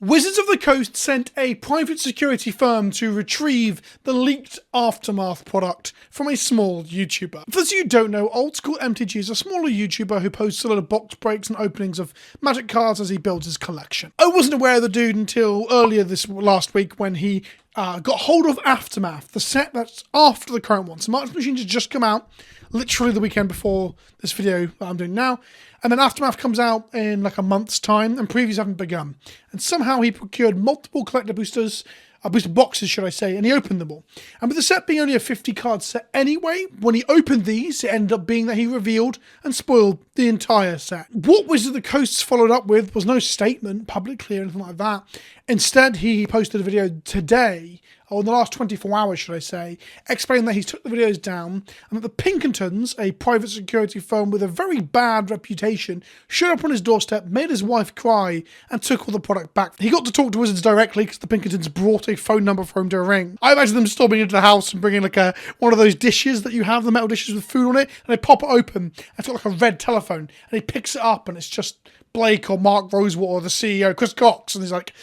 Wizards of the Coast sent a private security firm to retrieve the leaked Aftermath product from a small YouTuber. For those of you who don't know, Old School MTG is a smaller YouTuber who posts a lot of box breaks and openings of Magic cards as he builds his collection. I wasn't aware of the dude until earlier this last week when he got hold of Aftermath, the set that's after the current one. So March Machines has just come out, literally the weekend before this video that I'm doing now. And then Aftermath comes out in like a month's time, and previews haven't begun. And somehow he procured multiple collector boosters, booster boxes, should I say, and he opened them all. And with the set being only a 50-card set anyway, when he opened these, it ended up being that he revealed and spoiled the entire set. What Wizards of the Coast followed up with was no statement publicly or anything like that. Instead, he posted a video today, or in the last 24 hours, should I say, explaining that he's took the videos down and that the Pinkertons, a private security firm with a very bad reputation, showed up on his doorstep, made his wife cry, and took all the product back. He got to talk to Wizards directly because the Pinkertons brought a phone number for him to ring. I imagine them storming into the house and bringing like one of those dishes that you have, the metal dishes with food on it, and they pop it open, and it's got like a red telephone, and he picks it up, and it's just Blake or Mark Rosewater or the CEO, Chris Cox, and he's like,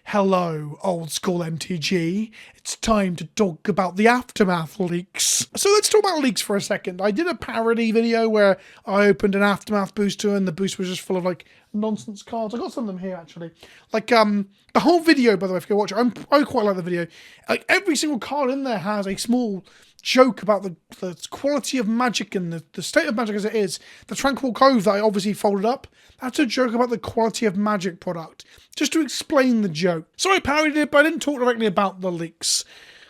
"Hello, Old School MTG. It's time to talk about the Aftermath leaks." So let's talk about leaks for a second. I did a parody video where I opened an Aftermath booster and the booster was just full of like nonsense cards. I got some of them here actually. Like the whole video, by the way, if you go watch it, I quite like the video. Like every single card in there has a small joke about the quality of Magic and the state of Magic as it is. The Tranquil Cove that I obviously folded up, that's a joke about the quality of Magic product, just to explain the joke. So I parodied it, but I didn't talk directly about the leaks.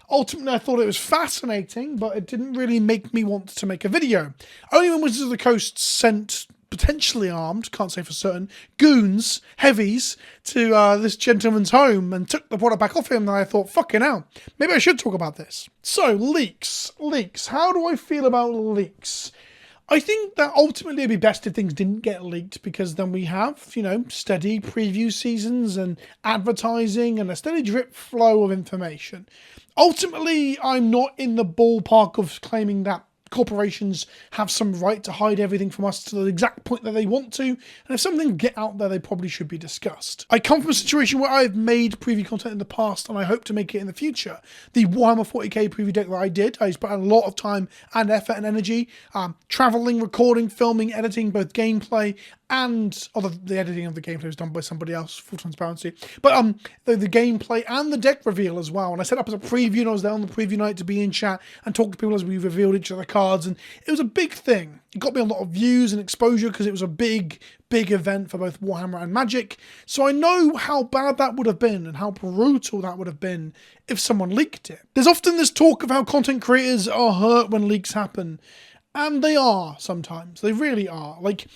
Ultimately, I thought it was fascinating, but it didn't really make me want to make a video. Only when Wizards of the Coast sent potentially armed, can't say for certain, goons, heavies, to this gentleman's home and took the product back off him, and I thought, fucking hell, maybe I should talk about this. So, leaks. How do I feel about leaks? I think that ultimately it'd be best if things didn't get leaked, because then we have, you know, steady preview seasons and advertising and a steady drip flow of information. Ultimately, I'm not in the ballpark of claiming that corporations have some right to hide everything from us to the exact point that they want to, and if something get out there, they probably should be discussed. I come from a situation where I've made preview content in the past, and I hope to make it in the future. The Warhammer 40k preview deck that I did, I spent a lot of time and effort and energy traveling, recording, filming, editing both gameplay and the editing of the gameplay was done by somebody else, full transparency. But the gameplay and the deck reveal as well. And I set up as a preview, and I was there on the preview night to be in chat and talk to people as we revealed each other cards. And it was a big thing. It got me a lot of views and exposure because it was a big event for both Warhammer and Magic. So I know how bad that would have been and how brutal that would have been if someone leaked it. There's often this talk of how content creators are hurt when leaks happen. And they are sometimes. They really are. Like,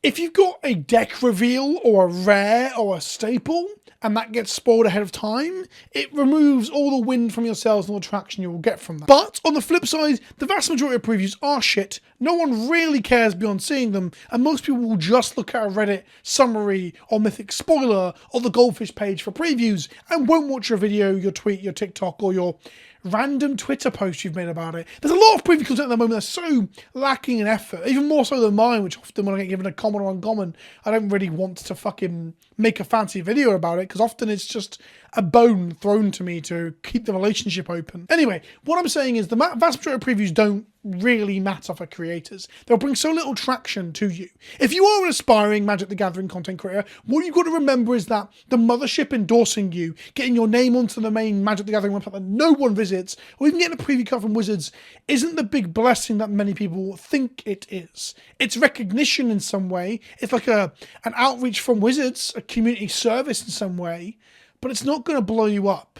if you've got a deck reveal or a rare or a staple and that gets spoiled ahead of time, it removes all the wind from your sails and all the traction you will get from that. But on the flip side, the vast majority of previews are shit. No one really cares beyond seeing them, and most people will just look at a Reddit summary or Mythic spoiler or the Goldfish page for previews and won't watch your video, your tweet, your TikTok, or your random Twitter post you've made about it. There's a lot of preview content at the moment that's so lacking in effort, even more so than mine, which often when I get given a common or uncommon, I don't really want to fucking make a fancy video about it, because often it's just a bone thrown to me to keep the relationship open. Anyway, what I'm saying is the vast majority of previews don't really matter for creators. They'll bring so little traction to you. If you are an aspiring Magic the Gathering content creator, what you've got to remember is that the mothership endorsing you, getting your name onto the main Magic the Gathering website that no one visits, or even getting a preview card from Wizards, isn't the big blessing that many people think it is. It's recognition in some way. It's like an outreach from Wizards, a community service in some way, but it's not going to blow you up.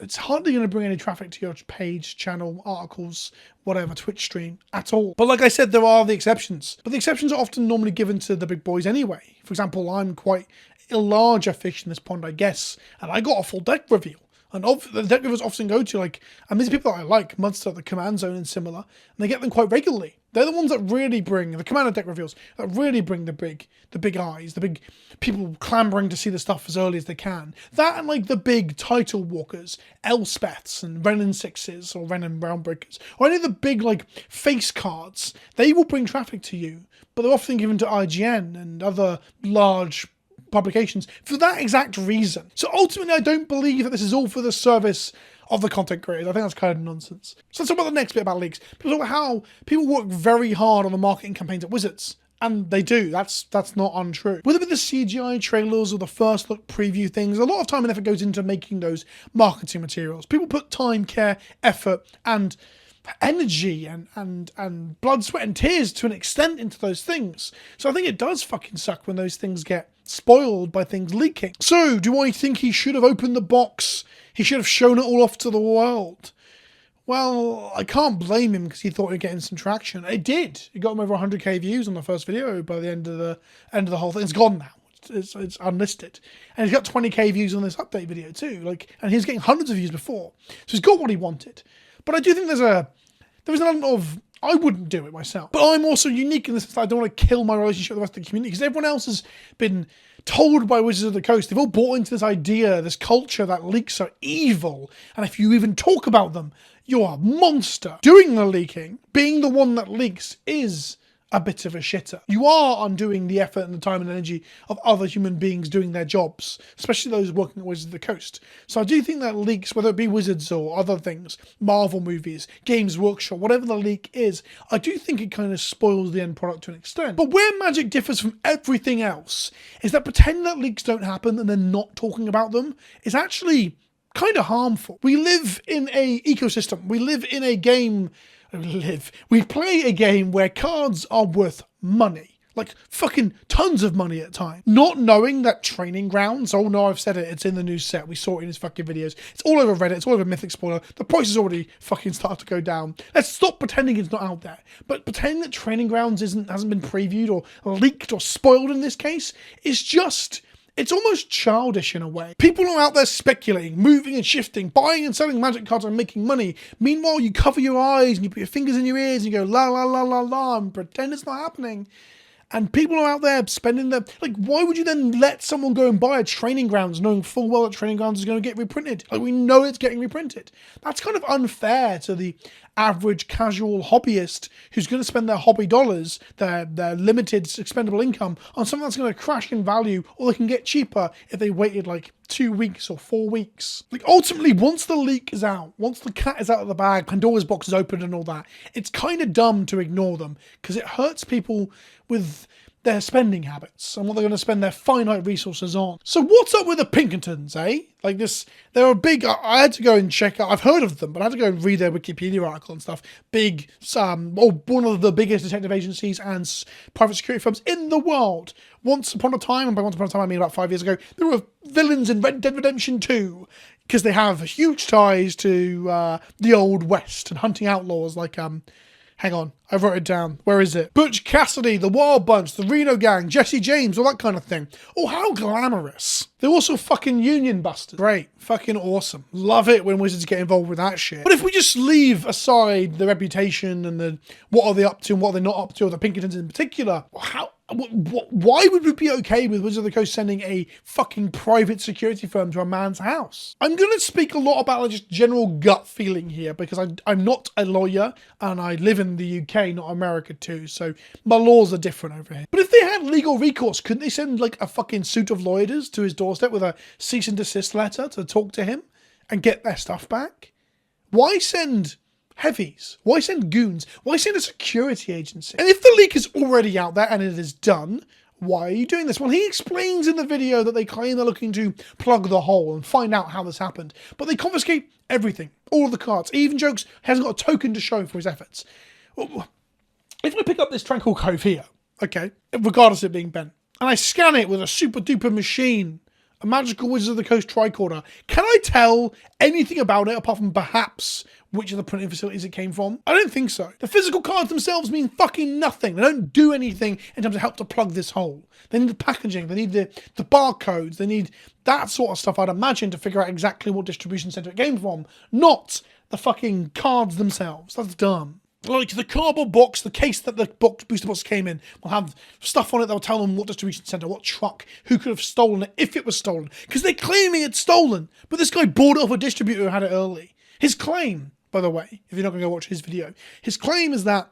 It's hardly going to bring any traffic to your page, channel, articles, whatever, Twitch stream at all. But like I said, there are the exceptions. But the exceptions are often normally given to the big boys anyway. For example, I'm quite a larger fish in this pond, I guess, and I got a full deck reveal. And the deck reveals often go to, like, and these people that I like, Munster, the Command Zone and similar, and they get them quite regularly. They're the ones that really bring, the Commander deck reveals, that really bring the big eyes, the big people clambering to see the stuff as early as they can. That and like the big title walkers, Elspeths and Ren and Sixes or Ren and Realmbreakers, or any of the big like face cards, they will bring traffic to you, but they're often given to IGN and other large publications for that exact reason. So ultimately, I don't believe that this is all for the service of the content creators. I think that's kind of nonsense. So let's talk about the next bit about leaks. People talk about how people work very hard on the marketing campaigns at Wizards. And they do. That's not untrue. Whether it be the CGI trailers or the first look preview things, a lot of time and effort goes into making those marketing materials. People put time, care, effort, and energy and blood, sweat, and tears to an extent into those things. So I think it does fucking suck when those things get spoiled by things leaking. So do I think he should have opened the box? He should have shown it all off to the world? Well, I can't blame him because he thought he'd get some traction. It did. It got him over 100k views on the first video by the end of the whole thing. It's gone now. It's unlisted. And he's got 20k views on this update video too. And he was getting hundreds of views before. So he's got what he wanted. But I do think there's an element of, I wouldn't do it myself. But I'm also unique in the sense that I don't want to kill my relationship with the rest of the community, because everyone else has been told by Wizards of the Coast, they've all bought into this idea, this culture that leaks are evil. And if you even talk about them, you're a monster. Doing the leaking, being the one that leaks, is a bit of a shitter. You are undoing the effort and the time and energy of other human beings doing their jobs, especially those working at Wizards of the Coast. So I do think that leaks, whether it be Wizards or other things, Marvel movies, Games Workshop, whatever the leak is, I do think it kind of spoils the end product to an extent. But where Magic differs from everything else is that pretending that leaks don't happen and then not talking about them is actually kind of harmful. We live in a ecosystem. We live in a game. We play a game where cards are worth money. Like fucking tons of money at times. Not knowing that Training Grounds, oh no, I've said it, it's in the new set. We saw it in his fucking videos. It's all over Reddit, it's all over Mythic Spoiler. The price has already fucking started to go down. Let's stop pretending it's not out there. But pretending that Training Grounds hasn't been previewed or leaked or spoiled in this case is just... it's almost childish in a way. People are out there speculating, moving and shifting, buying and selling Magic cards and making money. Meanwhile, you cover your eyes and you put your fingers in your ears and you go la la la la la and pretend it's not happening. And people are out there spending their... why would you then let someone go and buy a Training Grounds knowing full well that Training Grounds is going to get reprinted? We know it's getting reprinted. That's kind of unfair to the average casual hobbyist who's going to spend their hobby dollars, their limited expendable income, on something that's going to crash in value, or they can get cheaper if they waited 2 weeks or 4 weeks. Ultimately, once the leak is out, once the cat is out of the bag, Pandora's box is open and all that, it's kind of dumb to ignore them because it hurts people with their spending habits and what they're going to spend their finite resources on. So what's up with the Pinkertons, eh? They're a big... I had to go and check out... I've heard of them, but I had to go and read their Wikipedia article and stuff. One of the biggest detective agencies and private security firms in the world. Once upon a time, and by once upon a time I mean about 5 years ago, there were villains in Red Dead Redemption 2 because they have huge ties to the Old West and hunting outlaws hang on, I wrote it down. Where is it? Butch Cassidy, the Wild Bunch, the Reno Gang, Jesse James, all that kind of thing. Oh, how glamorous. They're also fucking union busters. Great. Fucking awesome. Love it when Wizards get involved with that shit. But if we just leave aside the reputation and what are they up to and what are they not up to, or the Pinkertons in particular, why would we be okay with Wizards of the Coast sending a fucking private security firm to a man's house? I'm going to speak a lot about just general gut feeling here because I'm not a lawyer and I live in the UK, not America too, so my laws are different over here. But if they had legal recourse, couldn't they send a fucking suit of lawyers to his doorstep with a cease and desist letter to talk to him and get their stuff back? Why send heavies? Why send goons? Why send a security agency? And if the leak is already out there and it is done, why are you doing this? Well, he explains in the video that they claim they're looking to plug the hole and find out how this happened. But they confiscate everything, all of the cards. He even jokes he hasn't got a token to show for his efforts. If I pick up this Tranquil Cove here, okay, regardless of it being bent, and I scan it with a super duper machine, a magical Wizards of the Coast tricorder, can I tell anything about it apart from perhaps which of the printing facilities it came from? I don't think so. The physical cards themselves mean fucking nothing. They don't do anything in terms of help to plug this hole. They need the packaging, they need the barcodes, they need that sort of stuff, I'd imagine, to figure out exactly what distribution center it came from, not the fucking cards themselves. That's dumb. The cardboard box, the case that the booster box came in, will have stuff on it that will tell them what distribution centre, what truck, who could have stolen it, if it was stolen. Because they claim it's stolen, but this guy bought it off a distributor who had it early. His claim, by the way, if you're not going to go watch his video, his claim is that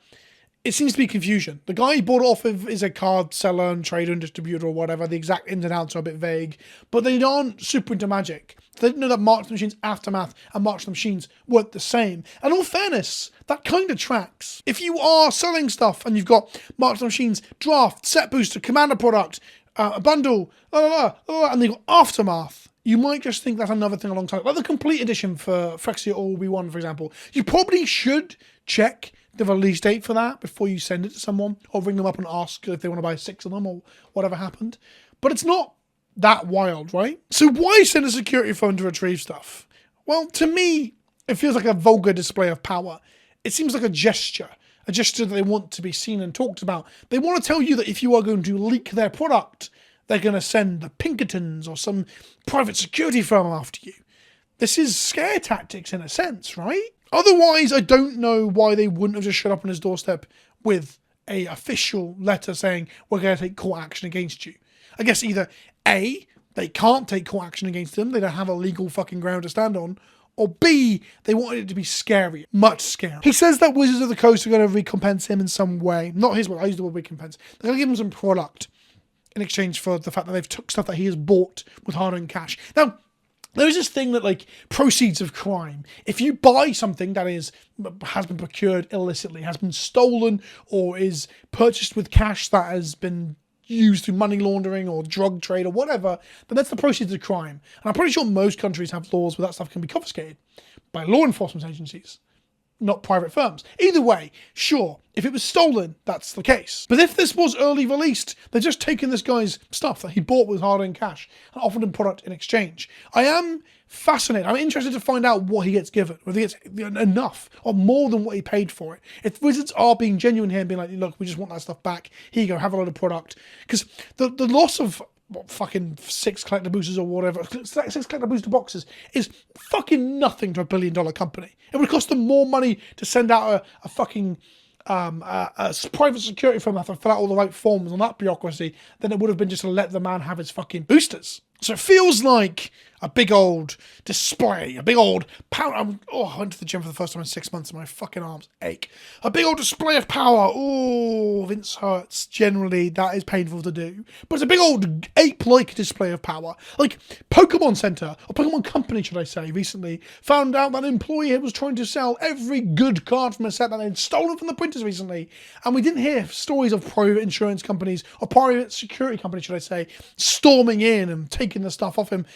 it seems to be confusion. The guy he bought it off of is a card seller and trader and distributor or whatever. The exact ins and outs are a bit vague, but they aren't super into Magic. They didn't know that March the Machines Aftermath and March the Machines weren't the same. And in all fairness, that kind of tracks. If you are selling stuff and you've got March the Machines Draft, Set Booster, Commander product, a bundle, and they've got Aftermath, you might just think that's another thing alongside. Like the complete edition for Phyrexia or Obi-Wan, for example. You probably should check the release date for that before you send it to someone, or ring them up and ask if they want to buy 6 of them or whatever happened. But it's not that wild, right? So why send a security phone to retrieve stuff? Well, to me, it feels like a vulgar display of power. It seems like a gesture that they want to be seen and talked about. They want to tell you that if you are going to leak their product, they're going to send the Pinkertons or some private security firm after you. This is scare tactics in a sense, right? Otherwise, I don't know why they wouldn't have just showed up on his doorstep with a official letter saying, we're going to take court action against you. I guess either A, they can't take court action against them, they don't have a legal fucking ground to stand on, or B, they wanted it to be scary, much scarier. He says that Wizards of the Coast are going to recompense him in some way. Not his word, I use the word recompense. They're going to give him some product in exchange for the fact that they've took stuff that he has bought with hard-earned cash. Now, there's this thing that, like, proceeds of crime. If you buy something that has been procured illicitly, has been stolen, or is purchased with cash that has been used through money laundering or drug trade or whatever, then that's the proceeds of crime. And I'm pretty sure most countries have laws where that stuff can be confiscated by law enforcement agencies, not private firms. Either way, sure, if it was stolen, that's the case. But if this was early released, they're just taking this guy's stuff that he bought with hard-earned cash and offered him product in exchange. I am fascinated. I'm interested to find out what he gets given, whether he gets enough or more than what he paid for it. If Wizards are being genuine here and being like, look, we just want that stuff back, here you go, have a load of product. Because the loss of fucking 6 collector boosters or whatever, 6 collector booster boxes is fucking nothing to a $1 billion company. It would cost them more money to send out a fucking a private security firm that have to fill out all the right forms on that bureaucracy than it would have been just to let the man have his fucking boosters. So it feels like a big old display, a big old power. I went to the gym for the first time in 6 months and my fucking arms ache. A big old display of power. Oh, Vince hurts. Generally, that is painful to do. But it's a big old ape-like display of power. Like Pokemon Center, or Pokemon Company, should I say, recently found out that an employee was trying to sell every good card from a set that they'd stolen from the printers recently. And we didn't hear stories of private insurance companies, or private security companies, should I say, storming in and taking the stuff off him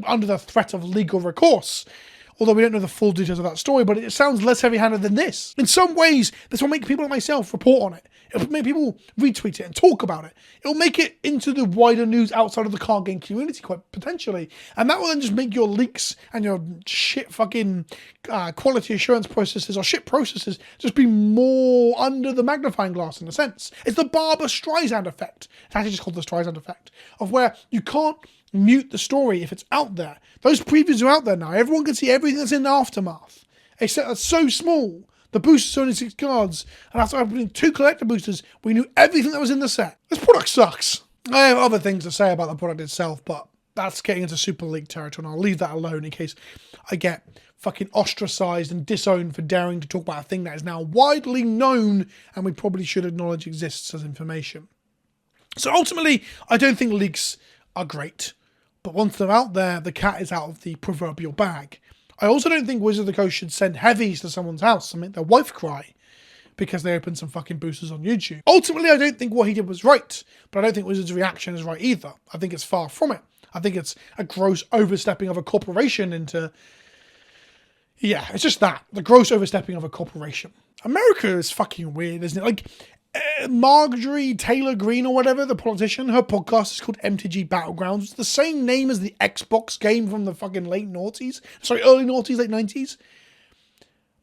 under the threat of legal recourse. Although we don't know the full details of that story, but it sounds less heavy-handed than this. In some ways, this will make people like myself report on it. It'll make people retweet it and talk about it. It'll make it into the wider news outside of the card game community, quite potentially. And that will then just make your leaks and your shit fucking quality assurance processes or shit processes just be more under the magnifying glass in a sense. It's the Barbra Streisand effect. It's actually just called the Streisand effect, of where you can't mute the story if it's out there. Those previews are out there now. Everyone can see everything that's in the Aftermath. A set that's so small, the boosters are only 6 cards, and after opening 2 collector boosters, we knew everything that was in the set. This product sucks. I have other things to say about the product itself, but that's getting into Super League territory, and I'll leave that alone in case I get fucking ostracized and disowned for daring to talk about a thing that is now widely known and we probably should acknowledge exists as information. So ultimately, I don't think leaks are great. But once they're out there, the cat is out of the proverbial bag. I also don't think Wizards of the Coast should send heavies to someone's house and make their wife cry because they opened some fucking boosters on YouTube. Ultimately, I don't think what he did was right, but I don't think Wizards' reaction is right either. I think it's far from it. I think it's a gross overstepping of a corporation into... Yeah, it's just that. The gross overstepping of a corporation. America is fucking weird, isn't it? Like... Marjorie Taylor Greene or whatever, the politician, her podcast is called MTG Battlegrounds. It's the same name as the Xbox game from the fucking late noughties. Sorry, early noughties, late 90s.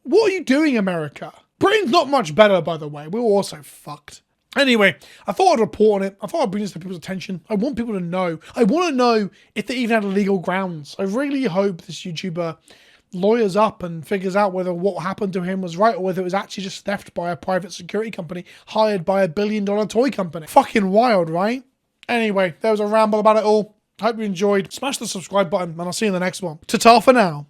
What are you doing, America? Britain's not much better, by the way. We're also fucked. Anyway, I thought I'd report on it. I thought I'd bring this to people's attention. I want people to know. I want to know if they even had legal grounds. I really hope this YouTuber lawyers up and figures out whether what happened to him was right or whether it was actually just theft by a private security company hired by a $1 billion toy company. Fucking wild, right? Anyway, there was a ramble about it all. Hope you enjoyed. Smash the subscribe button and I'll see you in the next one. Ta-ta for now.